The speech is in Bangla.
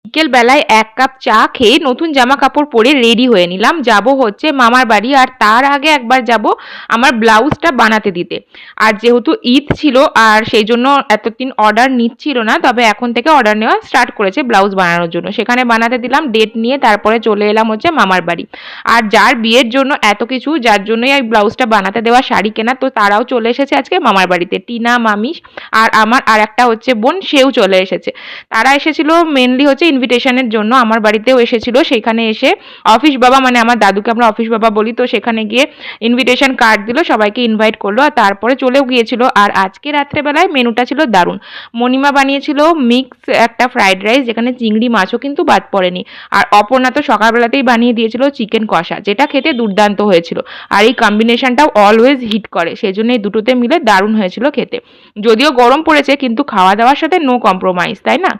বিকেল বেলায় ১ কাপ চা খেয়ে নতুন জামা কাপড় পরে রেডি হয়ে নিলাম। যাব হচ্ছে মামার বাড়ি, আর তার আগে একবার যাব আমার ব্লাউজটা বানাতে দিতে। আর যেহেতু ঈদ ছিল আর সেই জন্য এতদিন অর্ডার নিচ্ছিল না, তবে এখন থেকে অর্ডার নেওয়া স্টার্ট করেছে ব্লাউজ বানানোর জন্য। সেখানে বানাতে দিলাম ডেট নিয়ে, তারপরে চলে এলাম হচ্ছে মামার বাড়ি। আর যার বিয়ের জন্য এত কিছু, যার জন্যই এই ব্লাউজটা বানাতে দেওয়া, শাড়ি কেনা, তো তারাও চলে এসেছে আজকে মামার বাড়িতে। টিনা, মামিস আর আমার আর একটা হচ্ছে বোন, সেও চলে এসেছে। তারা এসেছিল মেনলি হচ্ছে ইনভিটেশনের জন্য, আমার বাড়িতেও এসেছিল। সেখানে এসে অফিস বাবা, মানে আমার দাদুকে আমরা অফিস বাবা বলি, তো সেখানে গিয়ে ইনভিটেশন কার্ড দিল, সবাইকে ইনভাইট করলো আর তারপরে চলেও গিয়েছিল। আর আজকে রাত্রেবেলায় মেনুটা ছিল দারুণ। মণিমা বানিয়েছিল মিক্স একটা ফ্রাইড রাইস, যেখানে চিংড়ি মাছও কিন্তু বাদ পড়েনি। আর অপর্ণা তো সকালবেলাতেই বানিয়ে দিয়েছিল চিকেন কষা, যেটা খেতে দুর্দান্ত হয়েছিল। আর এই কম্বিনেশনটাও অলওয়েজ হিট করে, সেই জন্য এই দুটোতে মিলে দারুণ হয়েছিল খেতে। যদিও গরম পড়েছে, কিন্তু খাওয়া দাওয়ার সাথে নো কম্প্রোমাইজ, তাই না?